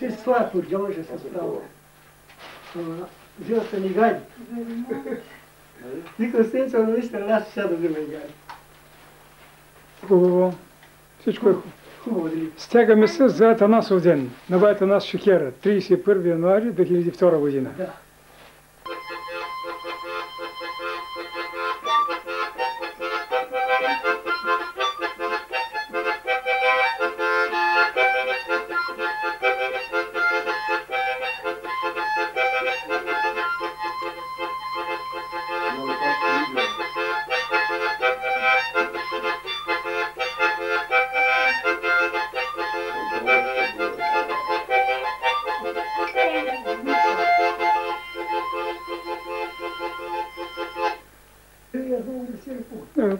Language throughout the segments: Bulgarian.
Ще своя поддел, ще се справя. Взел съм и гади. Вика, Стенчо, но наистина, аз ще да взема и гади. Хубаво. Всичко е хубаво. Стягаме се за Атанасов ден. Нова Атанас Шекера, 31 януари 2002 година. Да.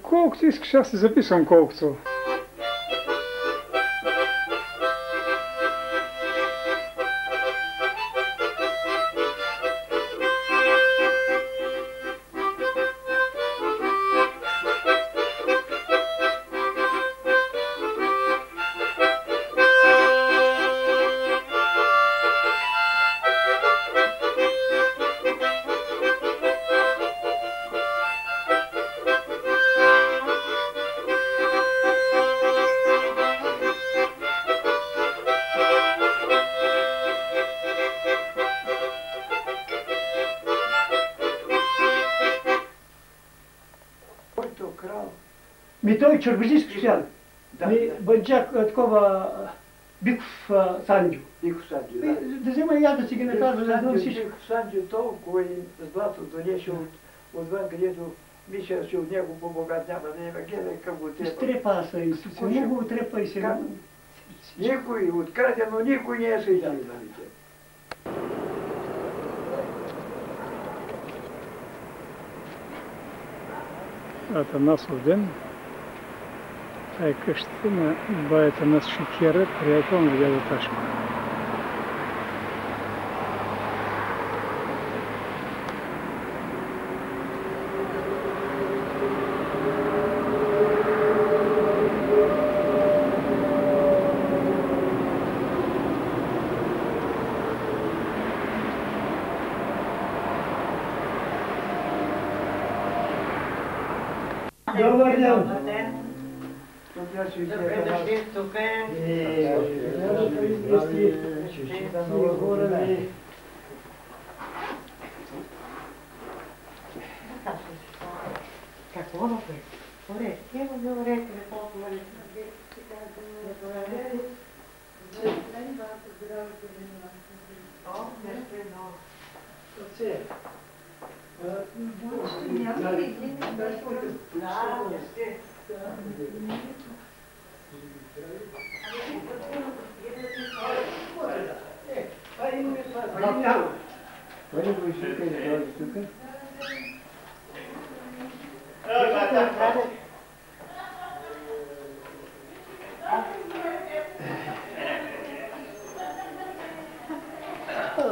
Колкото искаш, аз се записвам колкото. Той чербежийски стоян. Бънчак такова Биков Санджо. Биков Санджо, да взема и аз да си ги наказва, да знам всичко. Биков Санджо толкова и злато донеше отвън, където Миша, че от него по-богат няма да има, гледай към го трепа. Стрепа са и се много трепа и сега. Никой открадено, никой не е съдил. Атанасов ден. Това е къщата на бая Атанас Шекера, приятел на дядо Ташко. Добър ден! Добре дошли тук. Какво направи? Оре, ево ми орете, не толкова не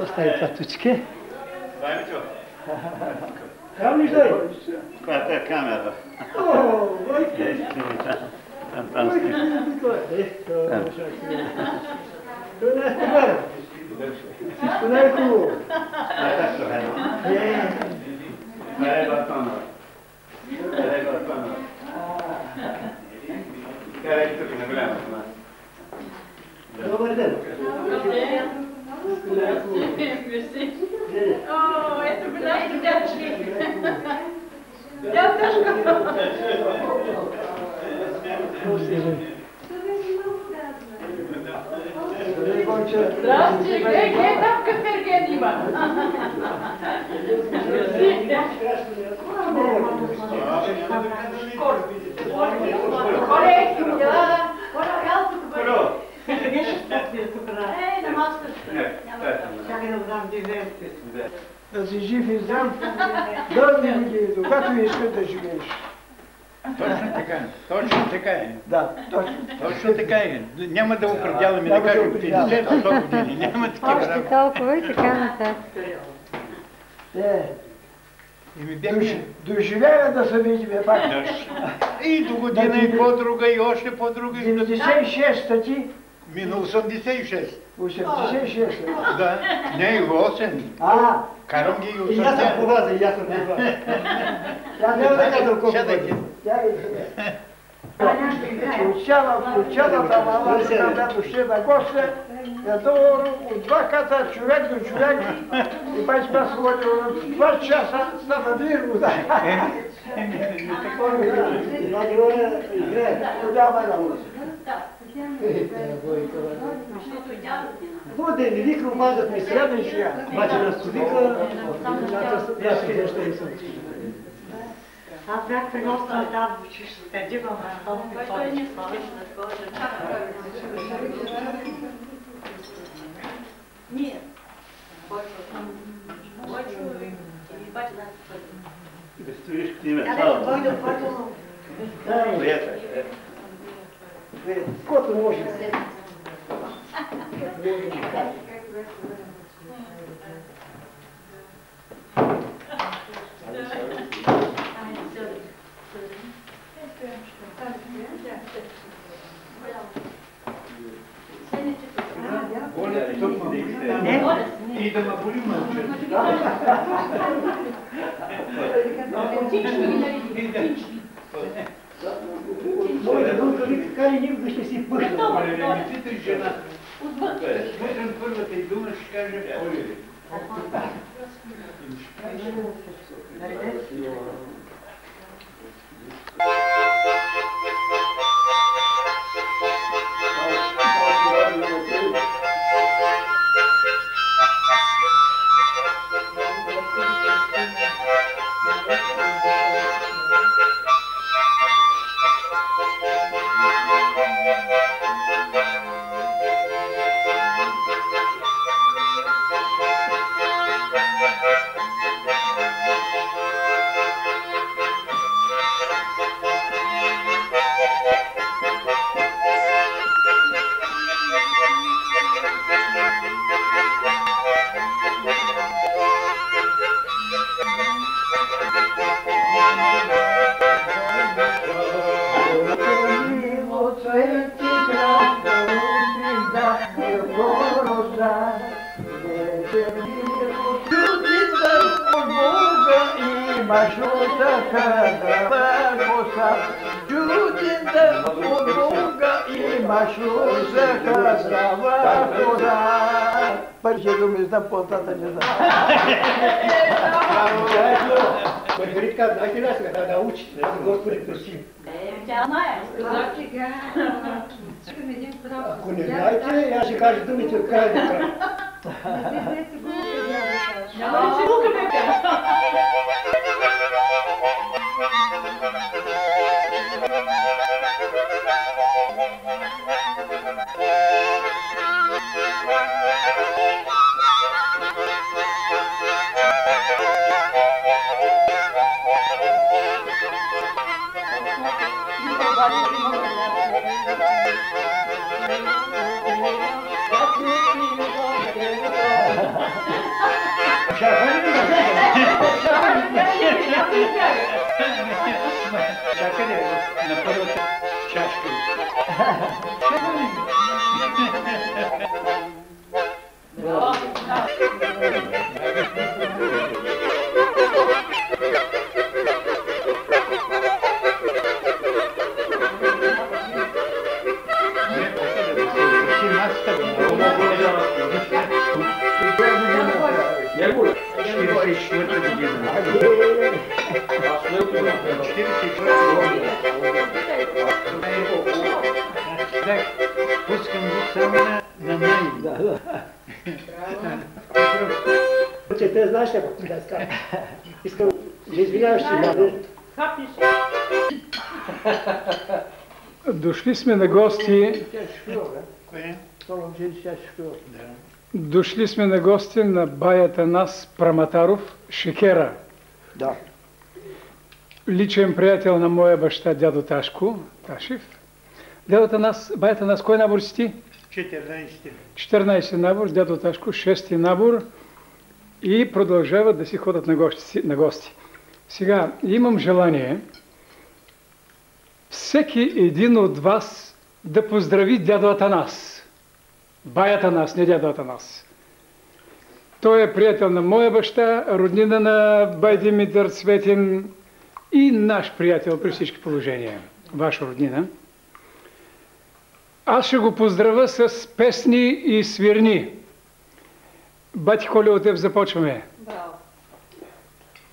Остави патучки. Ваймичо. Там ли стой? Която е камера? О, Войко! Фантастично. Това не е хубаво. Всичко не е хубаво. Това е батона. Това е батона. Тя е тук на голяма сама. Добър ден. О, ето го нашите дядчки. Дядчко. Здрасти, гледай там каферген има. Коре, да. Коре, на маската. Чакай да го дам диверти. Да си жив и здрав, дълги години, докато искаш да живееш. Точно така, точно така е. Да, точно. Точно така е. Няма да определяме, да кажем 50-100 години. Няма такива Още работи. толкова и така нататък. Доживея да се видим пак. И до година и по-друга, и още по-друга. 96-та ти Мина 86. 86. Да. Не, и 8. Карам ги и И аз съм 80. по вас, и аз съм по вас. Тя няма да казвам колко Сядайте. Отчалата мала, когато ще на госте, е долу от два ката човек до човек и бай спасвали от 2 часа на мирно. Това говоря, играе. Няма работа. Какво да не вика, обаждат ми сряден, обаче нас вика, аз съм защо не съм. Аз бях при госта там, че ще дигам на този Нет. Больше и бачи нас. Да стоиш к тебе. Кото може. И да ме боли мълча. Моята дълка вика, кай никога ще си пъшна. Не питай жена. Смотрим първата и дума, ще каже Оливи. Парчето ми знам, по-тата не знам. Маргарита, дайте нас да учите, Господи прости. Тя знае. Ако не знаете, аз ще кажа думите от края до края. Няма ли че лукаме тя? Чакай, на първата чашка. Пускам го само на най. Че те знаеш ли, ако да скажа. Искам да извиняваш си, Дошли сме на гости. Дошли сме на гости на баята нас Праматаров, Шекера. Да. Личен приятел на моя баща, дядо Ташко Ташев. Баята нас, кой набор си ти? 14. 14 набор, дядо Ташко, 6 набор и продължават да си ходят на гости. Сега, имам желание всеки един от вас да поздрави дядо Атанас. Баята нас, не дядата нас. Той е приятел на моя баща, роднина на бай Димитър Цветин и наш приятел при всички положения. Ваша роднина. Аз ще го поздравя с песни и свирни. Бати Коля, от теб започваме. Браво.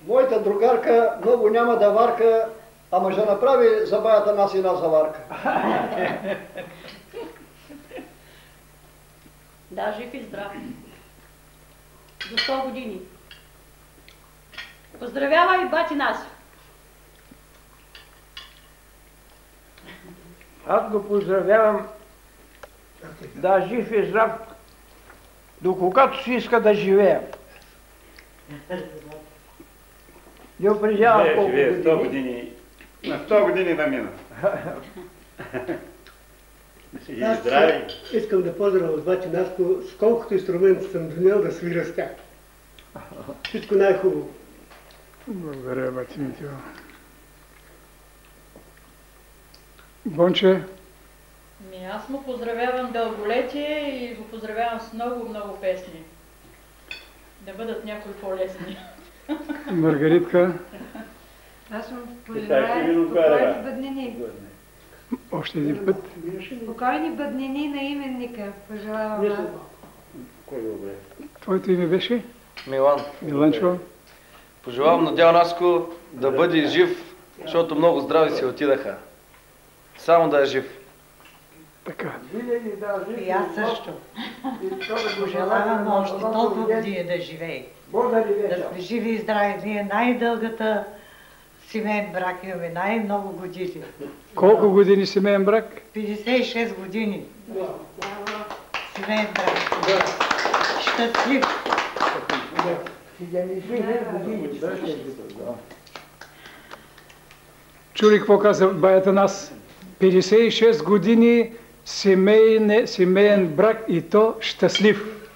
Моята другарка много няма да варка, ама ще направи за баята нас една заварка. Да, жив и здрав. За 100 години. Поздравявай бати нас. Аз го поздравявам да жив и здрав, до когато си иска да живее. Не определява колко Живее 100 години. години. На 100 години да мина. И Аз здрави. искам да поздравя от бати Наско, с колкото инструменти съм донял да свира с тях. Всичко най-хубаво. Благодаря, бати Митио. Бонче, Аз му поздравявам дълголетие и го поздравявам с много, много песни. Да бъдат някои по-лесни. Маргаритка, Аз съм Питайте вино, пожелая кара. спокойни бъднини. още един път. Спокойни бъднини на именника. Пожелавам аз. Кой го бе? Твоето име беше? Милан, Миланчо. пожелавам на дядо Наско да бъде жив, защото много здрави си отидаха. Само да е жив. Така. Винаги да жив И аз също. Пожелавам още толкова години да живее. Бог да ни Да вече. сме живи и здрави. Ние най-дългата семейен брак имаме, най-много години. Колко години семейен брак? 56 години. Семейен брак. Щастлив. И да ни живее години. Чули какво каза баята нас? 56 години семейен брак и то щастлив.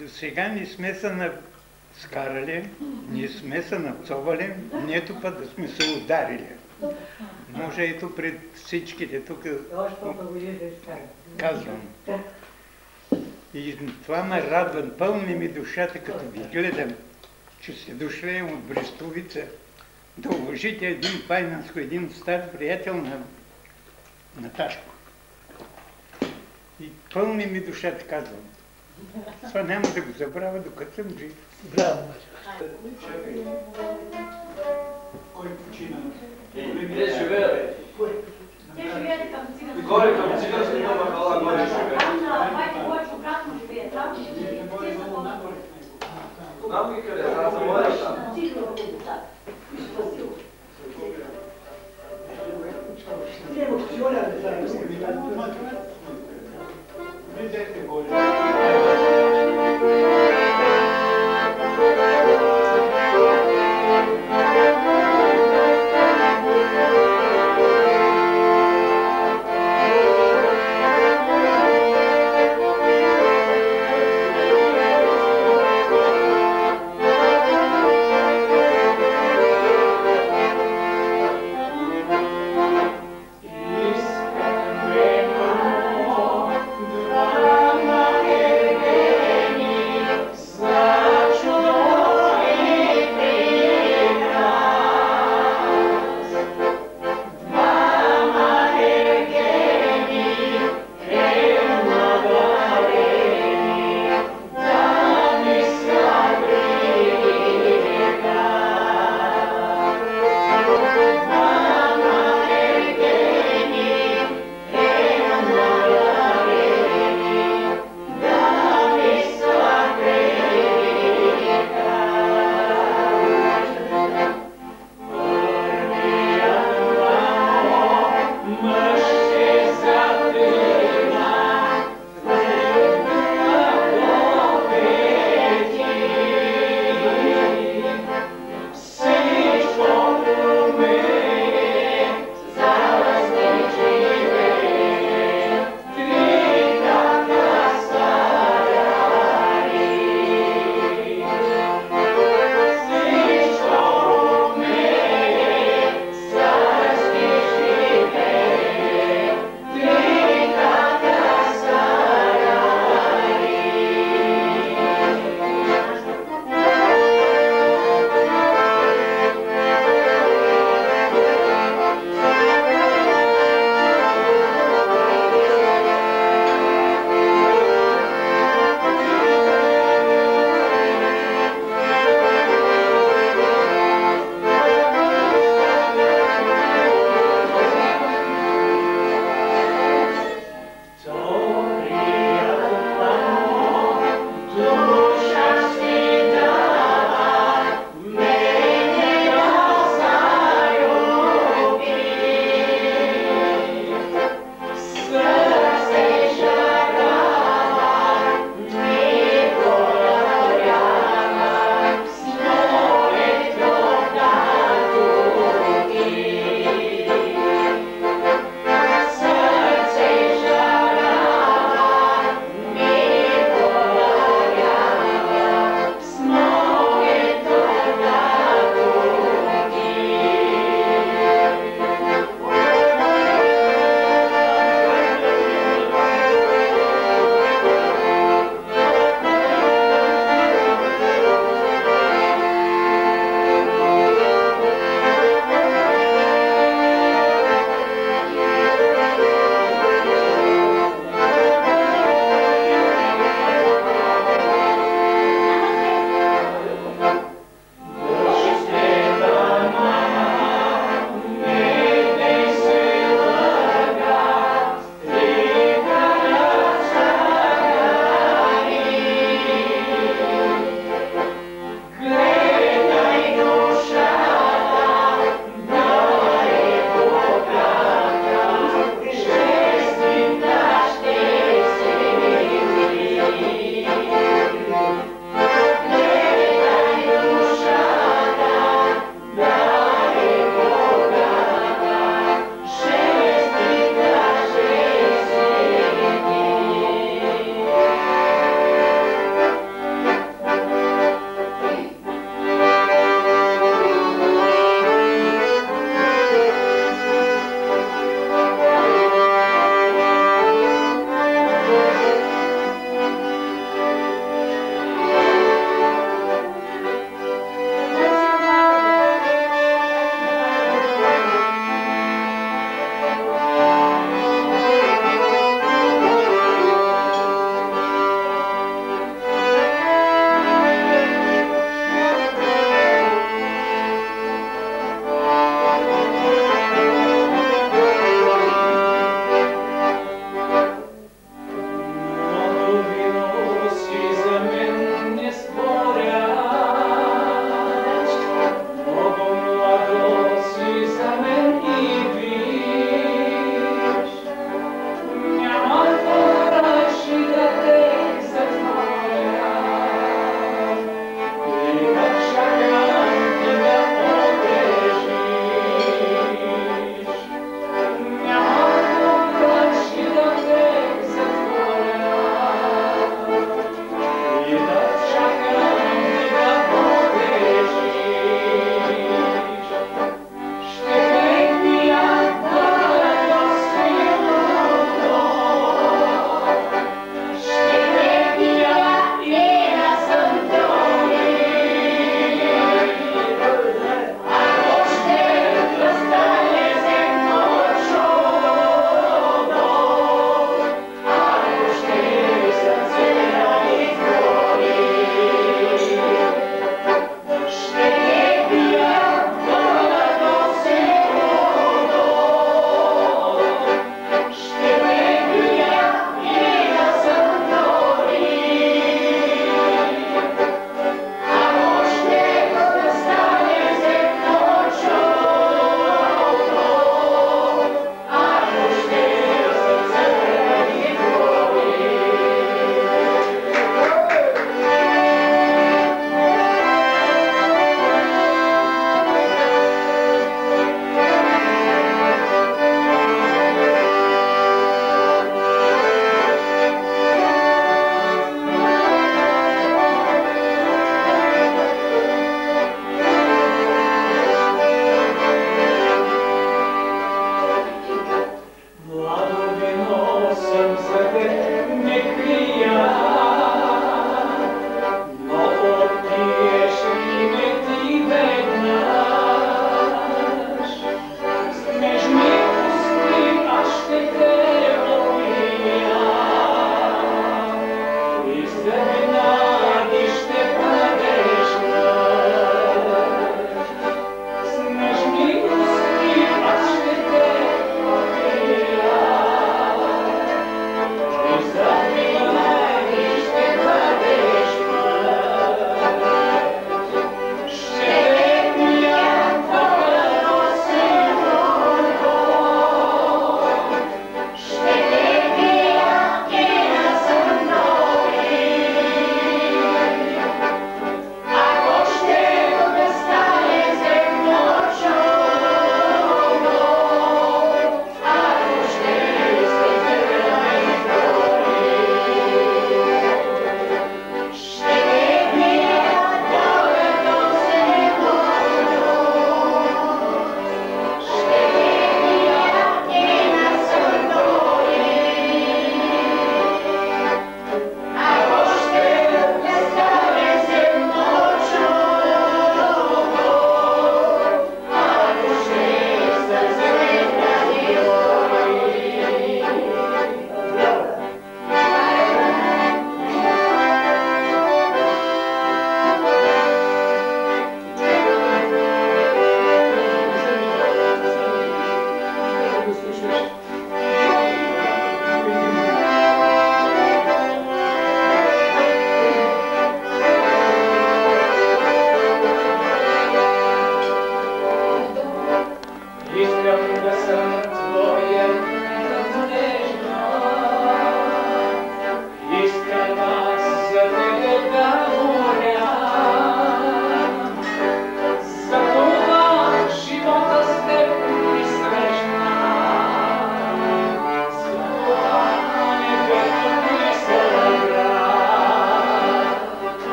До сега не сме се скарали, не сме се нацовали, нето път да сме се ударили. Може ето пред всичките тук Още толкова години да изкарам. казвам. И това ме радва, пълни ми душата, като ви гледам, че се дошли от Брестовица да уважите един Пайнанско, един стар приятел на Ташко. И пълни ми душата, казвам. Това няма да го забравя, докато съм жив. Браво! Кой почина? Те живеят. Те живеят към цигански. Горе към цигански махала, горе живеят. Там на Байко Бойчо обратно живеят. Там живеят. Те са по-напред. Знам ги къде, аз съм младеж там. Видете го.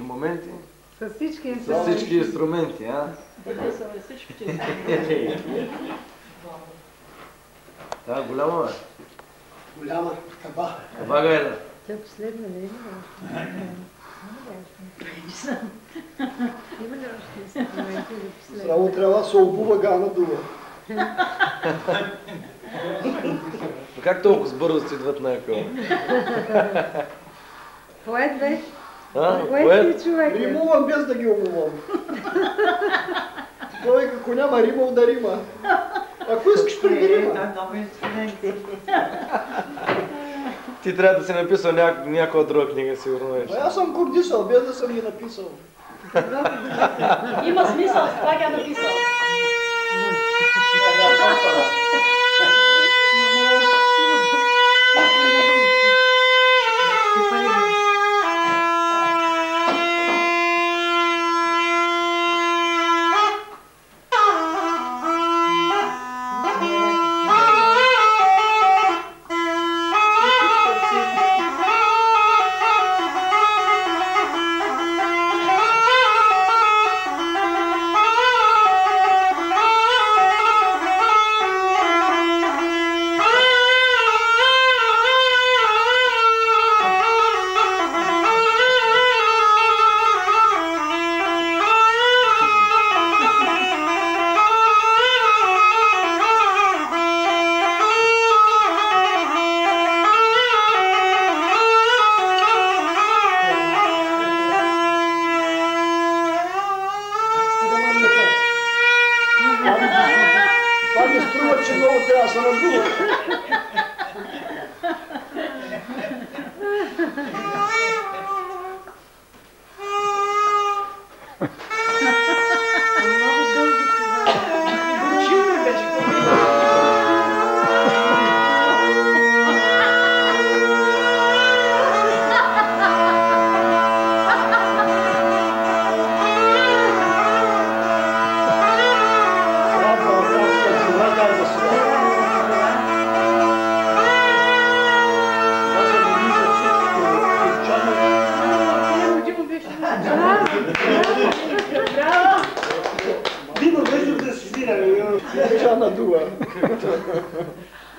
Моменти. С всички С всички инструменти, а? Къде са всичките? Да, голяма бе. Голяма каба. Каба гайда. Тя последна не е ли? Има ли още инструменти или последна? Здраво трябва да се обува гана дума. Как толкова сбързо си идват някакъв? Поет бе. Поет си човек. Римувам без да ги умувам. Той ако няма римал да рима. Ако искаш преди рима. Много инструменти. Ти трябва да си написал някоя друга книга, сигурно вече. Аз съм кордисал, без да съм ги написал. Има смисъл, това ги е написал. думат, че много трябва да се надува.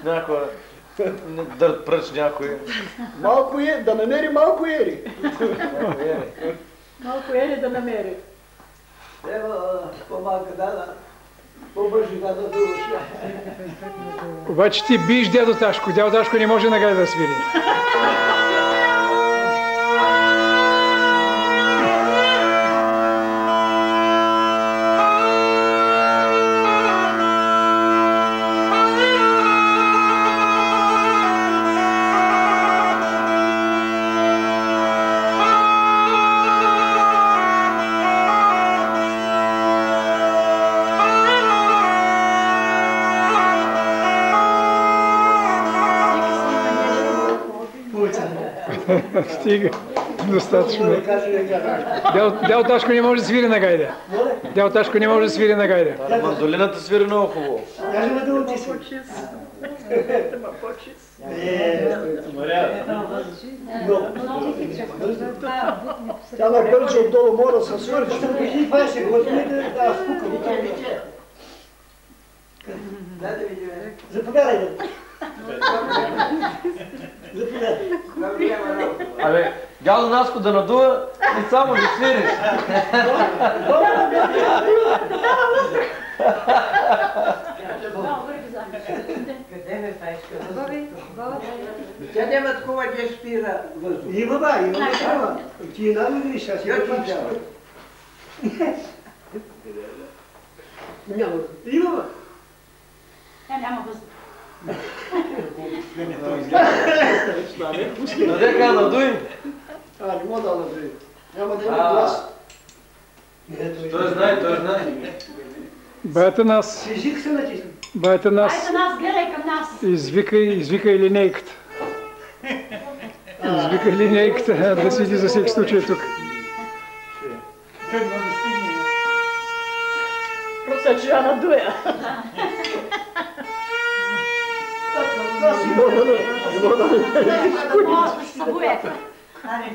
Някой дърт пръч някой. Малко е, да намери малко ери. Малко ери да намери. Ева, помага, да. Побържи да дадуваш. Обаче ти биеш дядо Ташко. Дядо Ташко не може нагай да свири. Стига. Достатъчно. Дядо Ташко не може да свири на гайда. Дядо Ташко не може да свири на гайда. Мандолината свири много хубаво. Кажи ме да ти си. Тя на Гърджа отдолу мора да се свърши. Кажи 20 години да спукам. Заповядай да. Заповядай. Абе, дядо Наско да надува и само да свириш. Къде ме паешка? Тя няма такова да спира въздух. Има ба, има такава. Ти една години ще си Я ти дава. Няма. Има ба. Тя няма въздух. Надека надуй. Не мога да надуи. Няма да има глас. Той знае, той знае. Байта нас. Език се натисна. Байта нас. Айде нас, гледай към нас. Извикай линейката. Извикай линейката да седи за всеки случай тук. Просто че я надуя. Събуе. Не,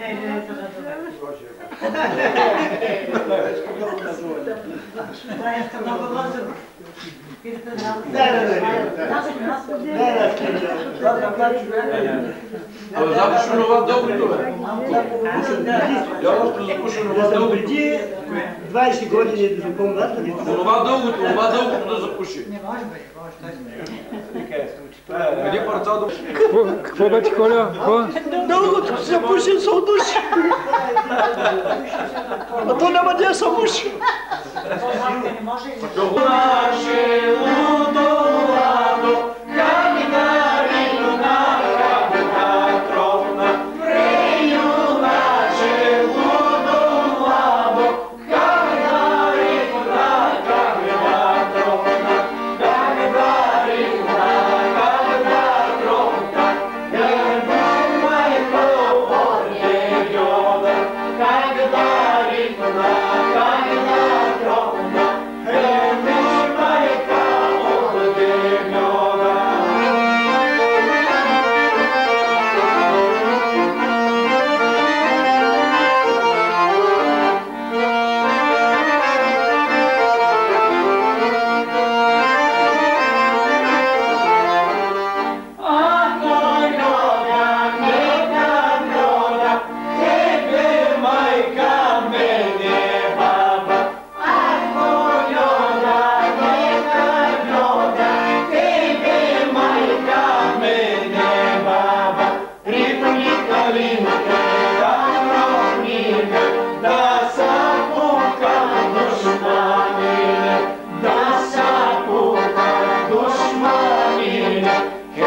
това е много въздух. Абе, запуши онова дългото, бе. Явно запуши онова дългото. Преди 20 години да запомнят. Онова дългото да запуши. Не може бе, може Преди парцал да... Какво бе ти, Коля? Какво? Дългото се пуши, се удуши. А то няма да я се пуши. не може и Наше лудоладо, каминарито на работа тропна. Прею наше лудоладо, каминарито на камена тропна. Каминарито на камена тропна. Гърбу майко от егиода, каминарито на камена тропна. Гърбу майка от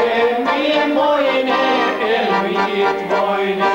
Еми мојне, еми твојне.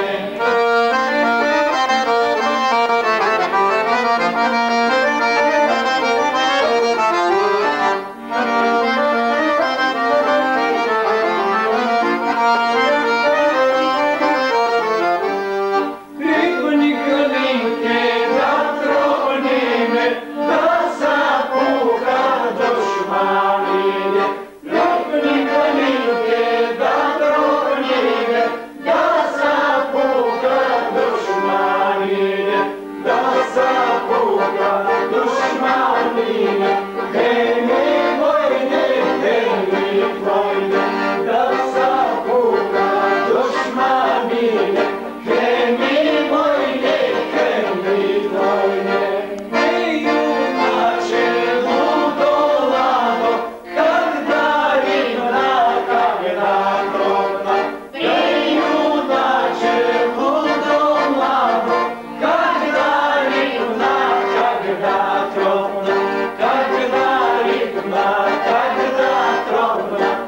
Когда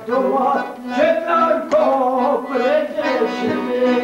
дома, четвърко предеше ми.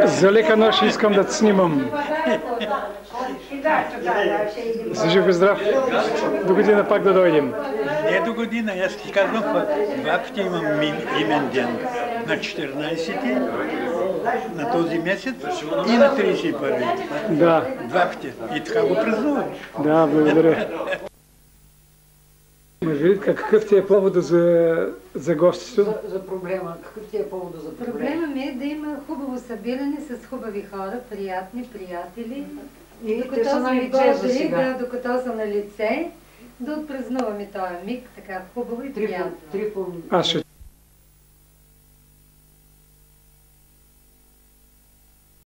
За лека нощ искам да те снимам. За жив и здрав. До година пак да дойдем. Не до година, аз ти казвам, два пъти имам имен ден. На 14-ти, на този месец и на 31-ти. Да. Два пъти. И така го празнувам. Да, благодаря. Маргарита, какъв ти е повода за гостито? За проблема. Какъв ти е повода за проблема? Проблема ми е да има хубаво събиране с хубави хора, приятни, приятели. И те са на лице за сега. Докато са на лице, да отпразнуваме този миг така хубаво и приятно. Аз ще